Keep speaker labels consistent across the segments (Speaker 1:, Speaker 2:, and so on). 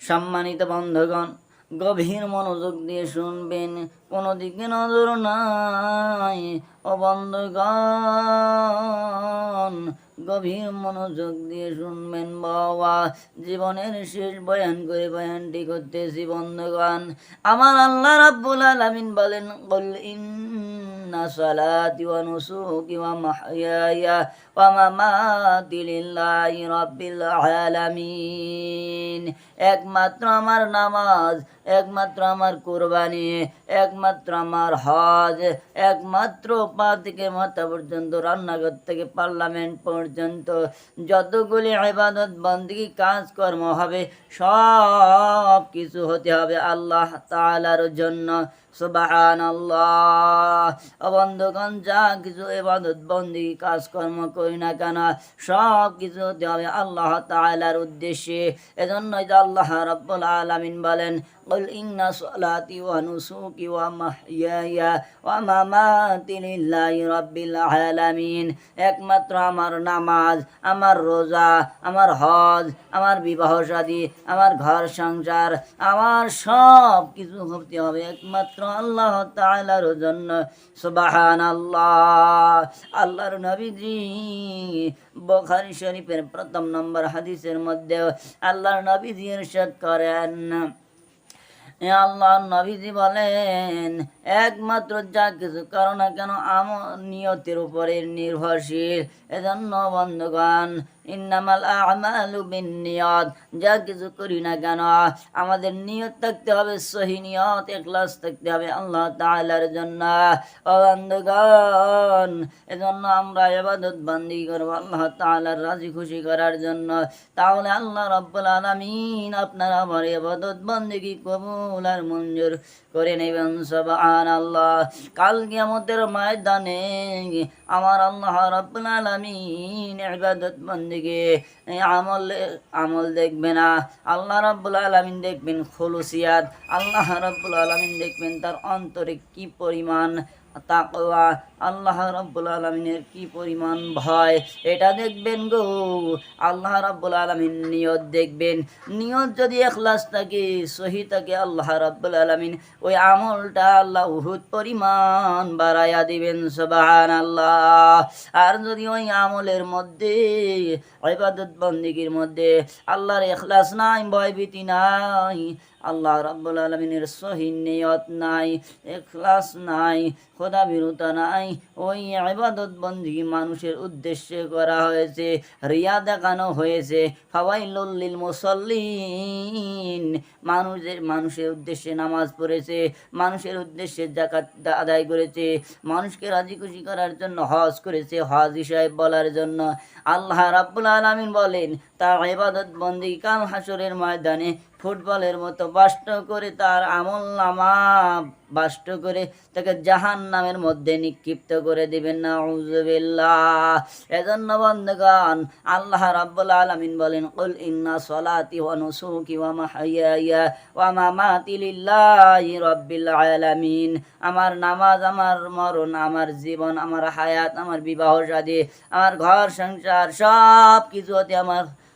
Speaker 1: সম্মানিত বন্ধুগণ, গভীর মনোযোগ দিয়ে শুনবেন, কোনো দিকে নজর নাই। ও বন্ধুগণ, গভীর মনোযোগ দিয়ে শুনবেন বাবা। জীবনের শেষ বয়ান করে বয়ানটি করতেছি বন্ধুগণ। আমার আল্লাহ রাব্বুল আলামিন বলেন, কুল ইন্না সালাতি ওয়া নুসুকি ওয়া মাহইয়ায়া ওয়া মামাতি লিল্লাহি রাব্বিল আলামিন। একমাত্র আমার নামাজ, একমাত্র আমার কুরবানি, একমাত্র আমার হজ, একমাত্র পা থেকে মাথা পর্যন্ত, রান্নাঘর থেকে পার্লামেন্ট পর্যন্ত যতগুলি ইবাদত বন্দেগী কাজকর্ম হবে, সব কিছু হতে হবে আল্লাহ তাআলার জন্য। সুবহানাল্লাহ। বন্ধুগণ, যা কিছু ইবাদত বন্দেগী কাজকর্ম করি না কেন, সব কিছু হতে হবে আল্লাহ তাআলার উদ্দেশ্যে। এজন্যই তো আল্লাহ রাব্বুল আলামিন বলেন, কুল ইন্না সালাতি ওয়া নুসুকি ওয়া মাহইয়ায়া ওয়া মামাতি লিল্লাহি রাব্বিল আলামিন। একমাত্র আমার নামাজ, আমার রোজা, আমার হজ, আমার বিবাহ শাদী, আমার ঘর সংসার, আমার সব কিছু হতে হবে একমাত্র আল্লাহ তাআলার জন্য। সুবহানাল্লাহ। আল্লাহর নবীজি বুখারী শরীফের প্রথম নম্বর হাদিসের মধ্যে আল্লাহর নবীজি ইরশাদ করেন, আল্লাহর নবীজি বলেন, একমাত্র যা কিছু করো না কেন আমার নিয়তের উপরে নির্ভরশীল। এজন্য বন্ধুগণ, ইন্নামাল আমালু বিন্নিয়াত, যা কিছু করি না কেন আমাদের নিয়ত থাকতে হবে, সহি নিয়ত, ইখলাস থাকতে হবে আল্লাহ তাআলার জন্য। ও বন্ধুগণ, এজন্য আমরা ইবাদত বন্দেগী করব আল্লাহ তাআলার রাজি খুশি করার জন্য। তাহলে আল্লাহ রাব্বুল আলামিন আপনার আমার ইবাদত বন্দেগী কবুল আর মঞ্জুর করে নেবেন। সুবহানাল্লাহ। কাল কিয়ামতের ময়দানে আমার আল্লাহ রাব্বুল আলামিন ইবাদত বন্দেগী আমল দেখবে না। আল্লাহ রাব্বুল আলামিন দেখবেন খুলুসিয়াত, আল্লাহ রাব্বুল আলামিন দেখবেন তার অন্তরে কি পরিমাণ তাকওয়া, আল্লাহ রাব্বুল আলামিনের কি পরিমাণ ভয়, এটা দেখবেন গো। আল্লাহ রাব্বুল আলামিন নিয়ত দেখবেন, নিয়ত যদি ইখলাস থাকে, সহি থাকে, আল্লাহ রাব্বুল আলামিন ওই আমলটা আল্লাহ উহুদ পরিমাণ বাড়ায়া দিবেন। সুবহানাল্লাহ। আর যদি ওই আমলের মধ্যে, ইবাদত বন্দেগীর মধ্যে আল্লাহর ইখলাস নাই, ভয়ভীতি নাই, আল্লাহ রাব্বুল আলামিনের সহি নিয়ত নাই, ইখলাস নাই, খোদা বিরুতা নাই, ওই ইবাদত বন্দেগী মানুষের উদ্দেশ্যে করা হয়েছে, রিয়া দেখানো হয়েছে, ফাওয়াইলুল লিল মুসাল্লিন, মানুষের উদ্দেশ্যে নামাজ পড়েছে, মানুষের উদ্দেশ্যে যাকাত আদায় করেছে, মানুষকে রাজি খুশি করার জন্য হজ করেছে, হজ হিসাব বলার জন্য। আল্লাহ রাব্বুল আলামিন বলেন, তার ইবাদত বন্দেগী কাল হাসরের ময়দানে ফুটবলের মতো বাষ্ট করে, তার আমল নামা বাষ্ট করে তাকে জাহান্নামের মধ্যে নিক্ষিপ্ত করে দিবেন। নাউযুবিল্লাহ। এজন্য বন্ধুগণ, আল্লাহ রাব্বুল আলামিন বলেন, কুল ইন্না সালাতি ওয়া নুসুকি ওয়া মাহইয়ায়া ওয়া মামাতি লিল্লাহি রাব্বিল আলামিন। আমার নামাজ, আমার মরণ, আমার জীবন, আমার হায়াত, আমার বিবাহ শাদী, আমার ঘর সংসার, সব কিছু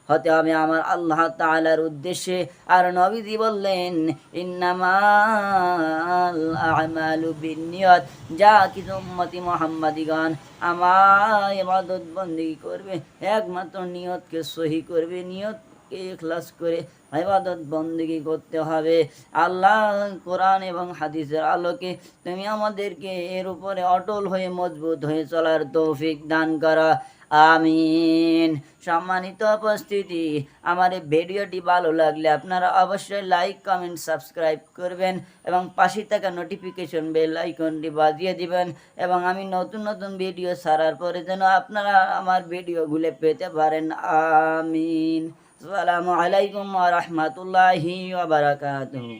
Speaker 1: হতে হবে আমার আল্লাহ তাআলার উদ্দেশ্যে। আর নবীজি বললেন, ইন্নামাল আমালু বিন্নিয়াত, যা কিছু উম্মতি মুহাম্মাদিগণ আমার ইবাদত বন্দেগী করবে, একমাত্র নিয়তকে সহি করবে, নিয়তকে ইখলাস করে ইবাদত বন্দেগী করতে হবে। আল্লাহ কোরআন এবং হাদিসের আলোকে তুমি আমাদেরকে এর উপরে অটল হয়ে মজবুত হয়ে চলার তৌফিক দান করা। আমিন। সম্মানিত উপস্থিতি, আমার এই ভিডিওটি ভালো লাগলে আপনারা অবশ্যই লাইক, কমেন্ট, সাবস্ক্রাইব করবেন এবং পাশে থাকা নোটিফিকেশন বেল আইকনটি বাজিয়ে দিবেন, এবং আমি নতুন নতুন ভিডিও ছাড়ার পরে যেন আপনারা আমার ভিডিওগুলো পেতে পারেন। আমিন। আসসালামু আলাইকুম ওয়া রাহমাতুল্লাহি ওয়া বারাকাতুহু।